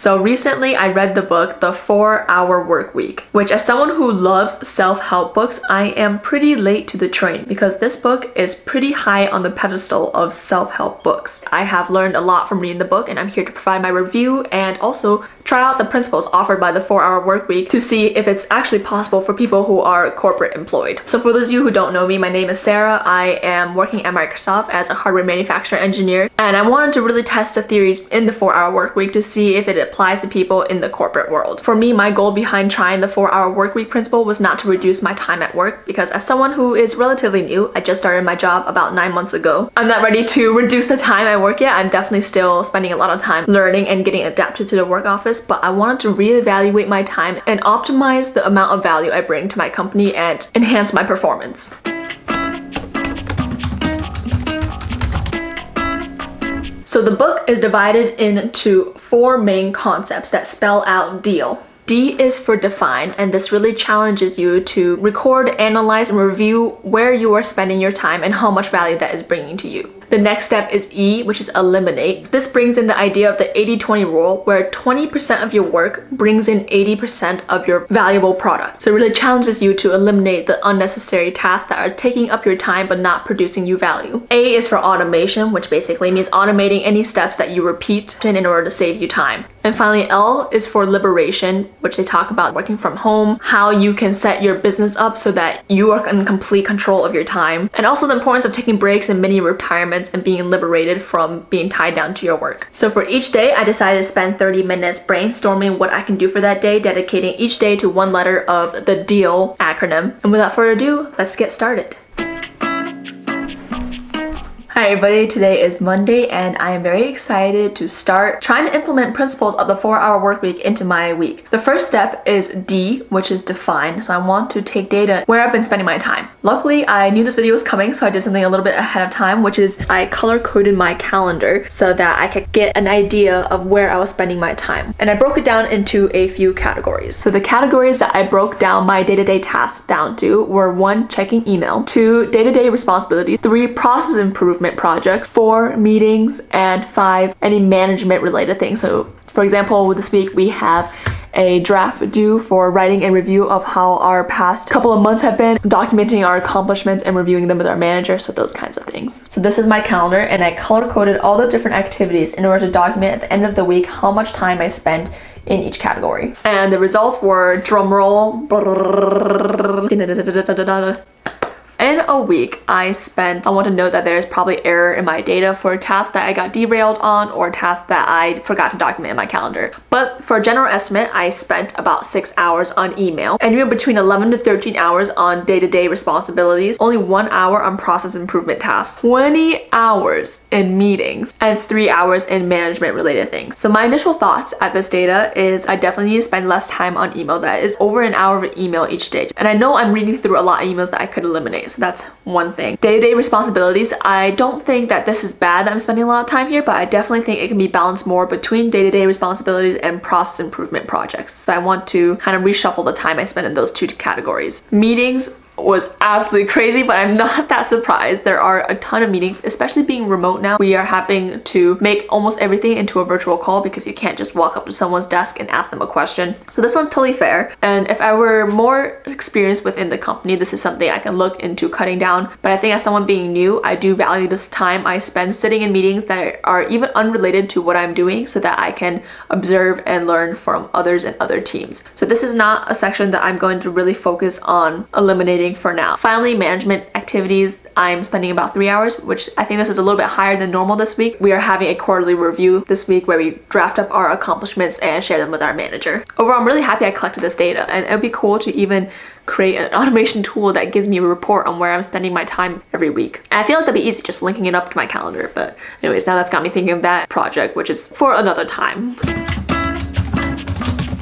So recently I read the book The 4-Hour Workweek, which as someone who loves self-help books, I am pretty late to the train because this book is pretty high on the pedestal of self-help books. I have learned a lot from reading the book, and I'm here to provide my review and also try out the principles offered by the 4-Hour Workweek to see if it's actually possible for people who are corporate employed. So for those of you who don't know me, my name is Sarah. I am working at Microsoft as a hardware manufacturer engineer, and I wanted to really test the theories in the 4-Hour Workweek to see if it applies to people in the corporate world. For me, my goal behind trying the 4-Hour Workweek principle was not to reduce my time at work, because as someone who is relatively new, I just started my job about 9 months ago. I'm not ready to reduce the time I work yet. I'm definitely still spending a lot of time learning and getting adapted to the work office, but I wanted to reevaluate my time and optimize the amount of value I bring to my company and enhance my performance. So the book is divided into 4 main concepts that spell out deal. D is for define, and this really challenges you to record, analyze, and review where you are spending your time and how much value that is bringing to you. The next step is E, which is eliminate. This brings in the idea of the 80-20 rule, where 20% of your work brings in 80% of your valuable product. So it really challenges you to eliminate the unnecessary tasks that are taking up your time but not producing you value. A is for automation, which basically means automating any steps that you repeat in order to save you time. And finally, L is for liberation, which they talk about working from home, how you can set your business up so that you are in complete control of your time, and also the importance of taking breaks and mini retirements and being liberated from being tied down to your work. So for each day, I decided to spend 30 minutes brainstorming what I can do for that day, dedicating each day to one letter of the DEAL acronym. And without further ado, let's get started. Hi everybody, today is Monday and I am very excited to start trying to implement principles of the 4-Hour Workweek into my week. The first step is D, which is define. So I want to take data where I've been spending my time. Luckily, I knew this video was coming, so I did something a little bit ahead of time, which is I color-coded my calendar so that I could get an idea of where I was spending my time. And I broke it down into a few categories. So the categories that I broke down my day-to-day tasks down to were 1, checking email, 2, day-to-day responsibilities, 3, process improvement projects, 4, meetings, and 5, any management related things. So for example, this week we have a draft due for writing a review of how our past couple of months have been, documenting our accomplishments and reviewing them with our manager, so those kinds of things. So this is my calendar, and I color-coded all the different activities in order to document at the end of the week how much time I spent in each category. And the results were, drumroll, in a week, I want to note that there's probably error in my data for tasks that I got derailed on or tasks that I forgot to document in my calendar. But for a general estimate, I spent about 6 hours on email, anywhere between 11 to 13 hours on day-to-day responsibilities, only 1 hour on process improvement tasks, 20 hours in meetings, and 3 hours in management related things. So my initial thoughts at this data is I definitely need to spend less time on email. That is over an hour of email each day. And I know I'm reading through a lot of emails that I could eliminate. So that's one thing. Day-to-day responsibilities, I don't think that this is bad that I'm spending a lot of time here, but I definitely think it can be balanced more between day-to-day responsibilities and process improvement projects. So I want to kind of reshuffle the time I spend in those 2 categories. Meetings was absolutely crazy, but I'm not that surprised. There are a ton of meetings, especially being remote now. We are having to make almost everything into a virtual call because you can't just walk up to someone's desk and ask them a question. So this one's totally fair. And if I were more experienced within the company, this is something I can look into cutting down. But I think as someone being new, I do value this time I spend sitting in meetings that are even unrelated to what I'm doing so that I can observe and learn from others and other teams. So this is not a section that I'm going to really focus on eliminating for now. Finally, management activities, I'm spending about 3 hours, which I think this is a little bit higher than normal this week. We are having a quarterly review this week where we draft up our accomplishments and share them with our manager. Overall, I'm really happy I collected this data, and it would be cool to even create an automation tool that gives me a report on where I'm spending my time every week. And I feel like that'd be easy just linking it up to my calendar. But anyways, now that's got me thinking of that project, which is for another time.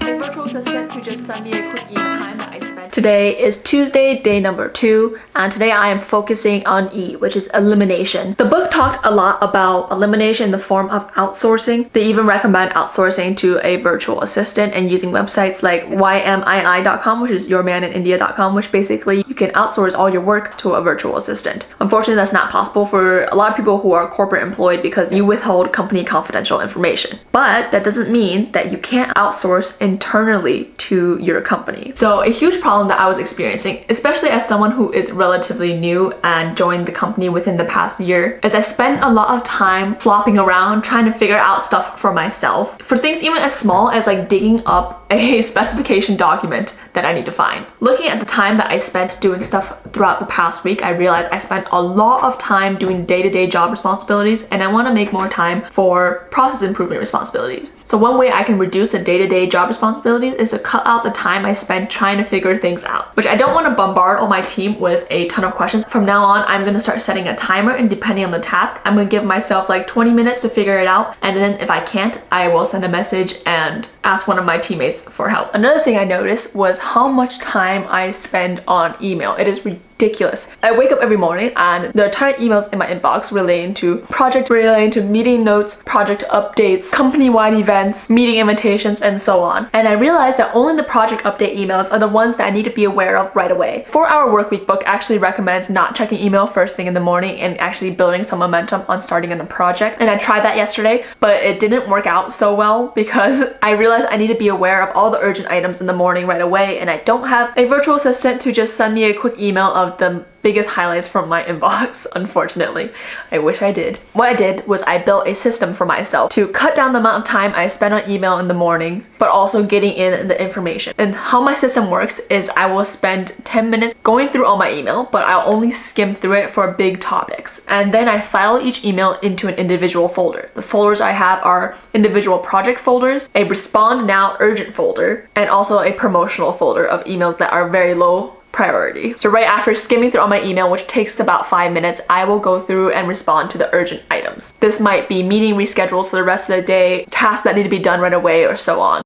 A virtual assistant to just send me a quick email time that I spent Today is Tuesday, day number 2, and today I am focusing on E, which is elimination. The book talked a lot about elimination in the form of outsourcing. They even recommend outsourcing to a virtual assistant and using websites like wang.sarah.p, which is yourmanindia.com, which basically you can outsource all your work to a virtual assistant. Unfortunately, that's not possible for a lot of people who are corporate employed because you withhold company confidential information. But that doesn't mean that you can't outsource internally to your company. So a huge problem that I was experiencing, especially as someone who is relatively new and joined the company within the past year, is I spent a lot of time flopping around trying to figure out stuff for myself. For things even as small as like digging up a specification document that I need to find. Looking at the time that I spent doing stuff throughout the past week, I realized I spent a lot of time doing day-to-day job responsibilities, and I want to make more time for process improvement responsibilities. So one way I can reduce the day-to-day job responsibilities is to cut out the time I spend trying to figure things out, which I don't want to bombard all my team with a ton of questions. From now on, I'm going to start setting a timer, and depending on the task, I'm going to give myself like 20 minutes to figure it out, and then if I can't, I will send a message and ask one of my teammates for help. Another thing I noticed was how much time I spend on email. It is ridiculous. I wake up every morning and there are a ton of emails in my inbox relating to project, relating to meeting notes, project updates, company-wide events, meeting invitations, and so on. And I realized that only the project update emails are the ones that I need to be aware of right away. 4-Hour Workweek book actually recommends not checking email first thing in the morning and actually building some momentum on starting on a project. And I tried that yesterday, but it didn't work out so well because I realized I need to be aware of all the urgent items in the morning right away, and I don't have a virtual assistant to just send me a quick email of the biggest highlights from my inbox, unfortunately. I wish I did. What I did was I built a system for myself to cut down the amount of time I spend on email in the morning, but also getting in the information. And how my system works is I will spend 10 minutes going through all my email, but I'll only skim through it for big topics. And then I file each email into an individual folder. The folders I have are individual project folders, a respond now urgent folder, and also a promotional folder of emails that are very low priority. So right after skimming through all my email, which takes about 5 minutes, I will go through and respond to the urgent items. This might be meeting reschedules for the rest of the day, tasks that need to be done right away, or so on.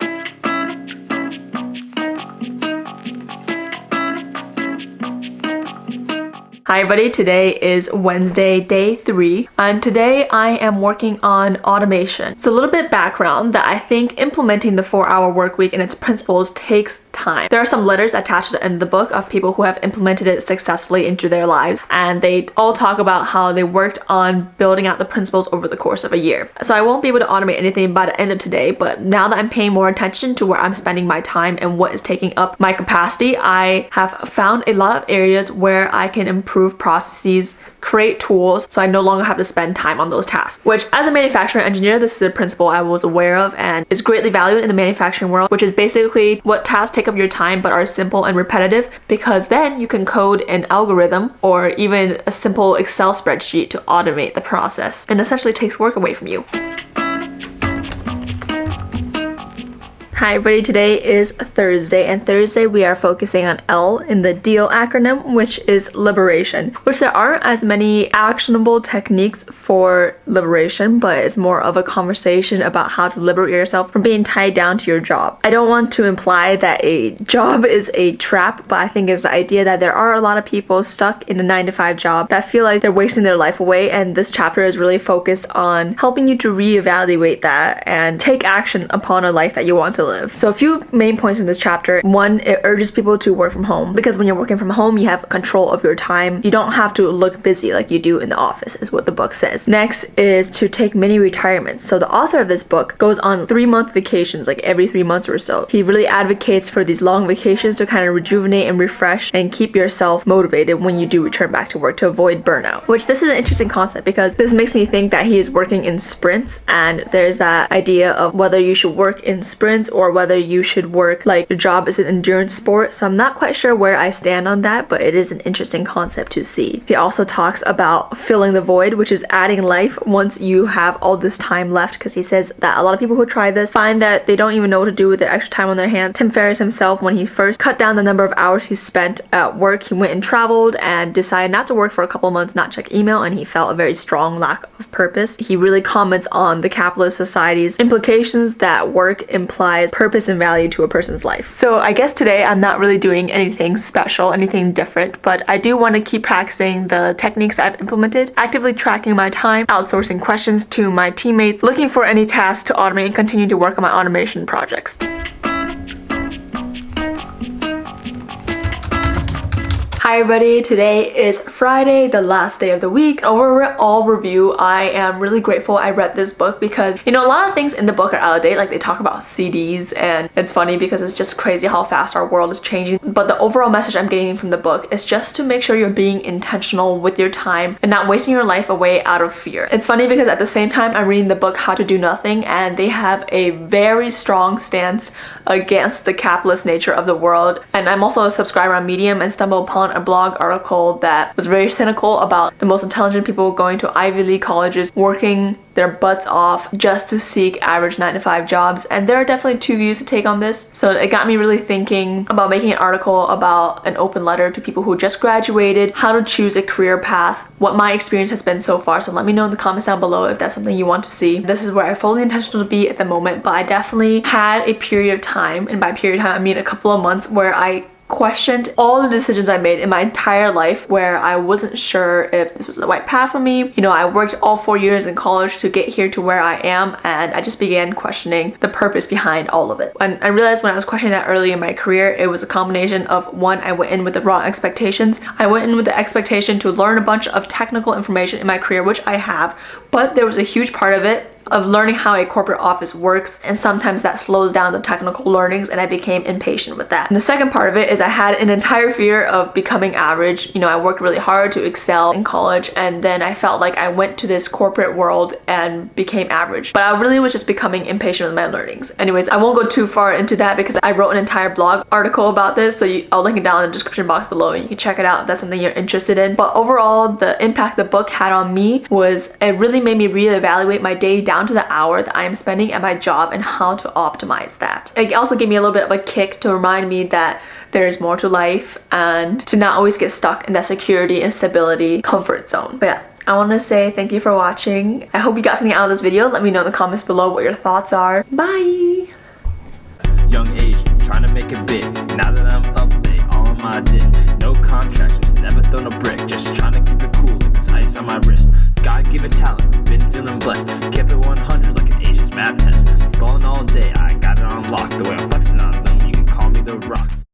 Hi everybody, today is Wednesday, day 3, and today I am working on automation. So a little bit background that I think implementing the 4-hour work week and its principles takes time. There are some letters attached to the end of the book of people who have implemented it successfully into their lives, and they all talk about how they worked on building out the principles over the course of a year. So I won't be able to automate anything by the end of today, but now that I'm paying more attention to where I'm spending my time and what is taking up my capacity, I have found a lot of areas where I can improve processes, create tools, so I no longer have to spend time on those tasks. Which, as a manufacturing engineer, this is a principle I was aware of and is greatly valued in the manufacturing world, which is basically what tasks take up your time but are simple and repetitive, because then you can code an algorithm or even a simple Excel spreadsheet to automate the process and essentially takes work away from you. Hi everybody, today is Thursday, and Thursday we are focusing on L in the DEAL acronym, which is liberation, which there aren't as many actionable techniques for liberation, but it's more of a conversation about how to liberate yourself from being tied down to your job. I don't want to imply that a job is a trap, but I think it's the idea that there are a lot of people stuck in a 9-to-5 job that feel like they're wasting their life away, and this chapter is really focused on helping you to reevaluate that and take action upon a life that you want to live. So a few main points in this chapter. 1, it urges people to work from home, because when you're working from home, you have control of your time. You don't have to look busy like you do in the office, is what the book says. Next is to take mini retirements. So the author of this book goes on 3-month vacations, like every 3 months or so. He really advocates for these long vacations to kind of rejuvenate and refresh and keep yourself motivated when you do return back to work to avoid burnout. Which, this is an interesting concept because this makes me think that he is working in sprints, and there's that idea of whether you should work in sprints or whether you should work like your job is an endurance sport. So I'm not quite sure where I stand on that, but it is an interesting concept to see. He also talks about filling the void, which is adding life once you have all this time left, because he says that a lot of people who try this find that they don't even know what to do with their extra time on their hands. Tim Ferris himself, when he first cut down the number of hours he spent at work, he went and traveled and decided not to work for a couple months, not check email, and he felt a very strong lack of purpose. He really comments on the capitalist society's implications that work implies provides purpose and value to a person's life. So I guess today I'm not really doing anything special, anything different, but I do want to keep practicing the techniques I've implemented, actively tracking my time, outsourcing questions to my teammates, looking for any tasks to automate, and continue to work on my automation projects. Hi everybody, today is Friday, the last day of the week. Overall review, I am really grateful I read this book because, you know, a lot of things in the book are out of date. Like, they talk about CDs, and it's funny because it's just crazy how fast our world is changing. But the overall message I'm getting from the book is just to make sure you're being intentional with your time and not wasting your life away out of fear. It's funny because at the same time I'm reading the book How to Do Nothing, and they have a very strong stance against the capitalist nature of the world. And I'm also a subscriber on Medium and stumbled upon a blog article that was very cynical about the most intelligent people going to Ivy League colleges, working their butts off just to seek average 9-to-5 jobs. And there are definitely two views to take on this. So it got me really thinking about making an article about an open letter to people who just graduated, how to choose a career path, what my experience has been so far. So let me know in the comments down below if that's something you want to see. This is where I fully intentional to be at the moment, but I definitely had a period of time, and by period of time I mean a couple of months, where I questioned all the decisions I made in my entire life, where I wasn't sure if this was the right path for me. You know, I worked all 4 years in college to get here to where I am, and I just began questioning the purpose behind all of it. And I realized when I was questioning that early in my career, it was a combination of, one, I went in with the wrong expectations. I went in with the expectation to learn a bunch of technical information in my career, which I have, but there was a huge part of it of learning how a corporate office works, and sometimes that slows down the technical learnings, and I became impatient with that. And the second part of it is I had an entire fear of becoming average. You know, I worked really hard to excel in college, and then I felt like I went to this corporate world and became average. But I really was just becoming impatient with my learnings. Anyways, I won't go too far into that because I wrote an entire blog article about this, so I'll link it down in the description box below and you can check it out if that's something you're interested in. But overall, the impact the book had on me was it really made me reevaluate my day down to the hour that I am spending at my job and how to optimize that. It also gave me a little bit of a kick to remind me that there's more to life and to not always get stuck in that security and stability comfort zone. But yeah, I want to say thank you for watching. I hope you got something out of this video. Let me know in the comments below what your thoughts are. Bye! Young age, trying to make a bit. Now that I'm up late, all on my dick. No contract, just never thrown a brick. Just trying to keep it cool like this ice on my wrist. God-given talent, been feeling blessed. Kept it 100 like an Asian's math test. Balling all day, I got it on lock. The way I'm flexing on